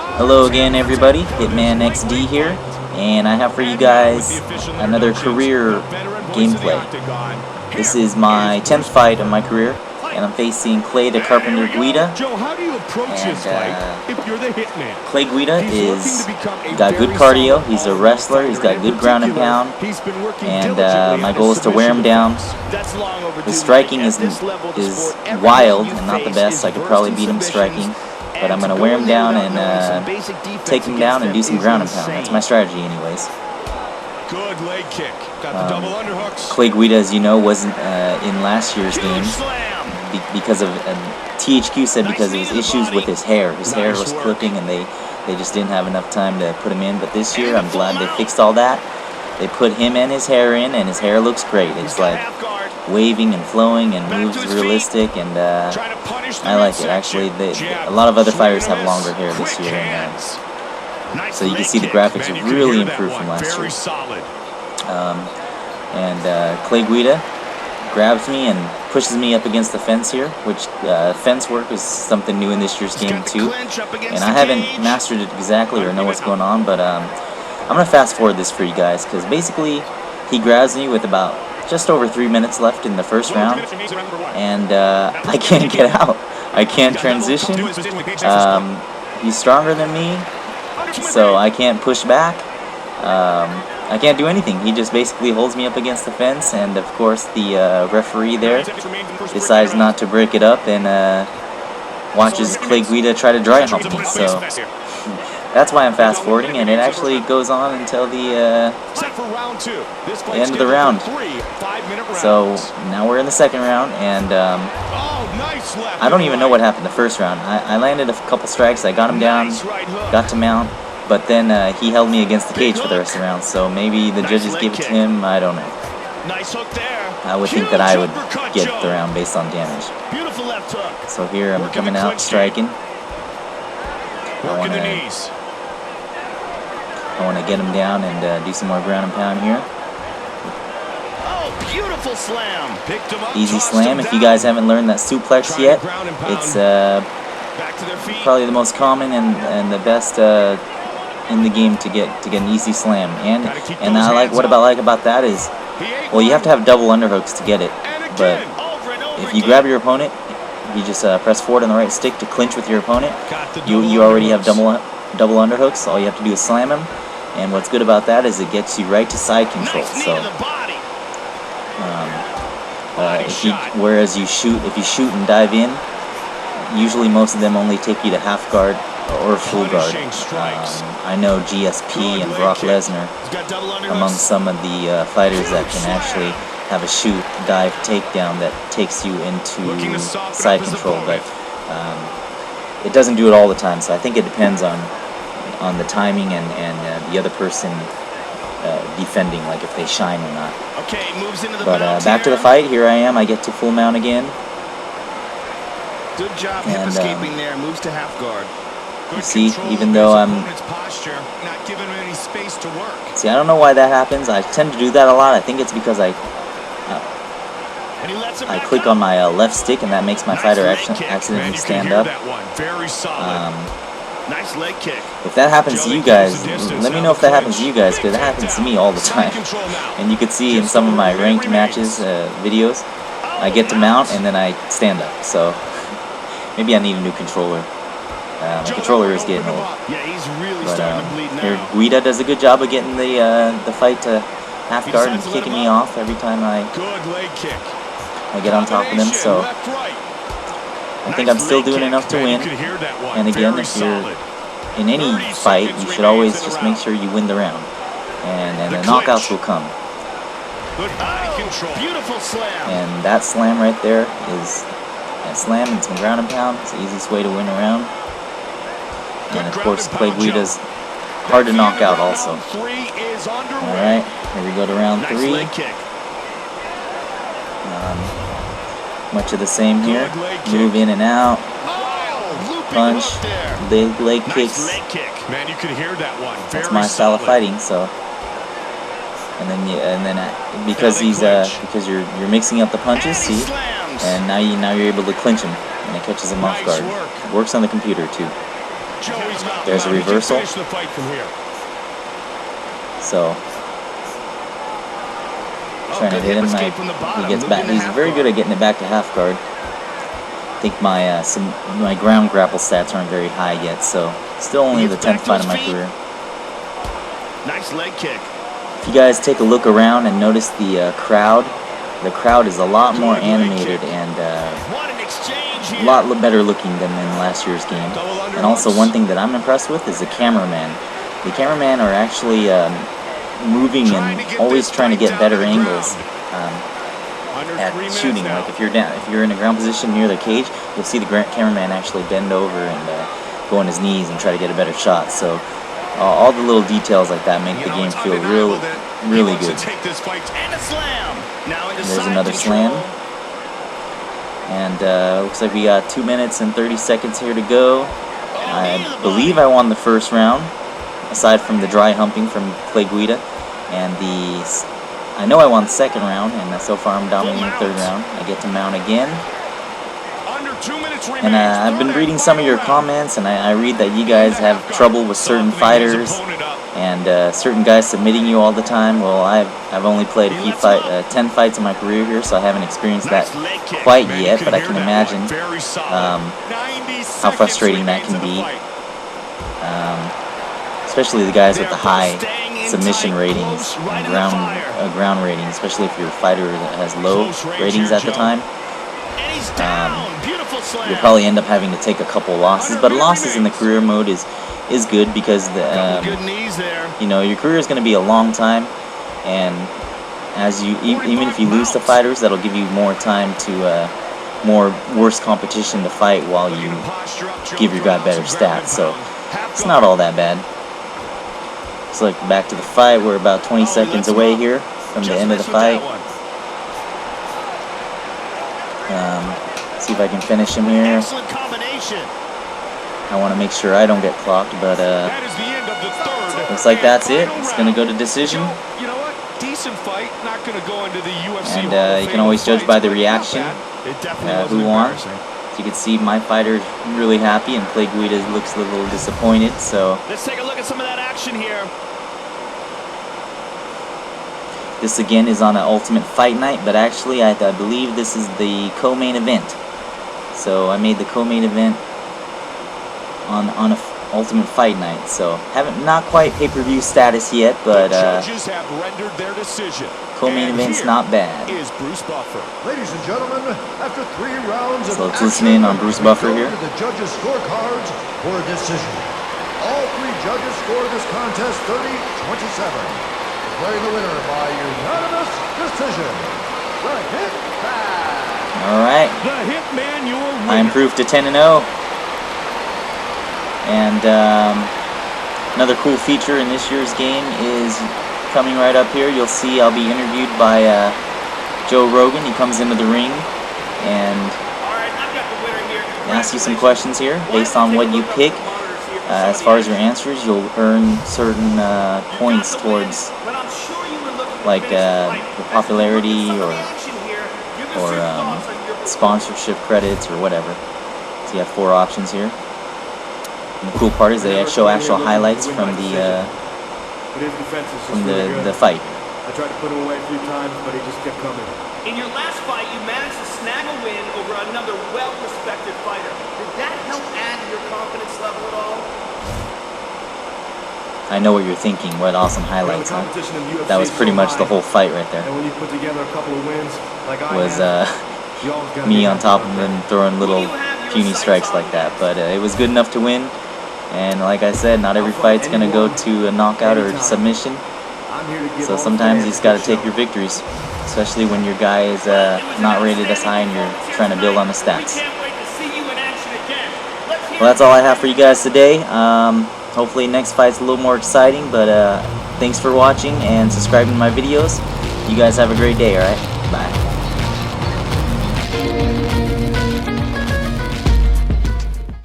Hello again, everybody. Hitman XD here, and I have for you guys another career gameplay. This is my 10th fight of my career, and I'm facing Clay the Carpenter Guida. Joe, how do you approach this fight if you're the hitman? Clay Guida is got good cardio. He's a wrestler. He's got good ground and pound, and my goal is to wear him down. His striking is wild and not the best. So I could probably beat him striking. But I'm going to wear him down and take him down and do some ground and pound. That's my strategy anyways. Good leg kick. Got the double underhooks. Clay Guida, as you know, wasn't in last year's game because of, THQ said because of his issues with his hair. His hair was clipping and they just didn't have enough time to put him in. But this year, I'm glad they fixed all that. They put him and his hair in, and his hair looks great. It's like waving and flowing and moves realistic, and I like it. Actually, a lot of other fighters have longer hair this year, and so you can see the graphics have really improved from last year. Clay Guida grabs me and pushes me up against the fence here, which fence work is something new in this year's game too, and I haven't mastered it exactly or know what's going on, but I'm going to fast forward this for you guys, because basically he grabs me with about just over 3 minutes left in the first round, and I can't get out. I can't transition. He's stronger than me, so I can't push back. I can't do anything. He just basically holds me up against the fence, and of course the referee there decides not to break it up and watches Clay Guida try to dry hump me. So that's why I'm fast forwarding, and it actually goes on until the end of the round. So now we're in the second round, and I don't even know what happened the first round. I landed a couple strikes, I got him down, got to mount, but then he held me against the cage for the rest of the round, so maybe the judges gave it to him, I don't know. I would think that I would get the round based on damage. So here I'm coming out striking. I want to get him down and do some more ground and pound here. Beautiful slam. Easy slam. If you guys haven't learned that suplex yet, it's probably the most common and the best in the game to get an easy slam. And what I like about that is, well, you have to have double underhooks to get it. But if you grab your opponent, you just press forward on the right stick to clinch with your opponent. You already have double underhooks. All you have to do is slam him. And what's good about that is it gets you right to side control. So, whereas if you shoot and dive in, usually most of them only take you to half guard or full guard. I know GSP and Brock Lesnar among some of the fighters that can actually have a shoot, dive, takedown that takes you into side control, but it doesn't do it all the time. So I think it depends on the timing and the other person defending, like if they shine or not. But back to the fight. Here I am. I get to full mount again. Good job hip escaping there. Moves to half guard. You see, even though I'm not giving him any space to work. See, I don't know why that happens. I tend to do that a lot. I think it's because I click on my left stick, and that makes my fighter accidentally stand up. Nice leg kick. If that happens to you guys, let me know if that happens to you guys, because that happens to me all the time. And you can see in some of my ranked matches videos, I get to mount and then I stand up. So maybe I need a new controller. My controller is getting old. But here Guida does a good job of getting the fight to half guard and kicking me off every time I get on top of him. So I think I'm still doing enough to win. And again, if you're in any fight, you should always just make sure you win the round, and the knockouts will come. And that slam right there is a slam and some ground and pound. It's the easiest way to win a round. And of course, Clay Guida's hard to knock out also. Alright, here we go to round 3. Much of the same here. Move in and out. Punch. Leg kicks. That's my style of fighting. So, and then because you're mixing up the punches, see, and now you're able to clinch him, and it catches him off guard. It works on the computer too. There's a reversal. So, trying to hit him. He gets back. He's very good at getting it back to half guard. I think my ground grapple stats aren't very high yet, so still only the 10th fight of my career. Nice leg kick. If you guys take a look around and notice the crowd is a lot more animated and a lot better looking than in last year's game. And also one thing that I'm impressed with is the cameraman. The cameraman are actually moving and always trying to get better angles at shooting. Like if you're in a ground position near the cage, you'll see the cameraman actually bend over and go on his knees and try to get a better shot. So all the little details like that make the game feel really good. There's another slam. And looks like we got 2 minutes and 30 seconds here to go. I believe I won the first round, aside from the dry humping from Guida. And I know I won the second round, and so far I'm dominating the third round. I get to mount again. And I've been reading some of your comments, and I read that you guys have trouble with certain fighters and certain guys submitting you all the time. Well, I've only played 10 fights in my career here, so I haven't experienced that quite yet, but I can imagine how frustrating that can be. Especially the guys with the high submission ratings and ground ratings, especially if your fighter has low ratings at the time. You'll probably end up having to take a couple losses, but losses in the career mode is good because you know, your career is going to be a long time, and even if you lose to fighters, that'll give you more time to worse competition to fight while you give your guy better stats. So it's not all that bad. So like back to the fight, we're about 20 seconds away here from the end of the fight. See if I can finish him here. I want to make sure I don't get clocked, but looks like that's it. It's going to go to decision. You know what? Decent fight, not going to go into the UFC. And you can always judge by the reaction who won. As you can see, my fighter's really happy, and Guida looks a little disappointed. So let's take a look at some of that action here. This again is on an Ultimate Fight Night, but actually I believe this is the co-main event. So I made the co-main event on a Ultimate Fight Night. So not quite pay-per-view status yet, but co-main event's not bad. Ladies and gentlemen, after 3 rounds of so let's listen in on Bruce Buffer here. The judges' scorecards for a decision. All 3 judges scored this contest 30-27. Declaring the winner by unanimous decision, the Hitman. All right. The Hitman, your winner. I improved to 10-0. And another cool feature in this year's game is coming right up here. You'll see I'll be interviewed by Joe Rogan. He comes into the ring and asks you some questions here based on what you pick. As far as your answers, you'll earn certain points towards like the popularity or sponsorship credits or whatever. So you have 4 options here. And the cool part is they show actual highlights from the fight. I tried to put him away a few times, but he just kept coming. In your last fight, you managed to snag a win over another well-respected fighter. Did that help add to your confidence level at all? I know what you're thinking. What awesome highlights, huh? That was pretty much the whole fight right there. And when you put together a couple of wins, like was me on top of them throwing little puny strikes like that. But it was good enough to win. And like I said, not every fight's gonna go to a knockout or submission. So sometimes you just got to take your victories, especially when your guy is not rated as high and you're trying to build on the stats. Well, that's all I have for you guys today. Hopefully next fight's a little more exciting, but thanks for watching and subscribing to my videos. You guys have a great day, alright? Bye.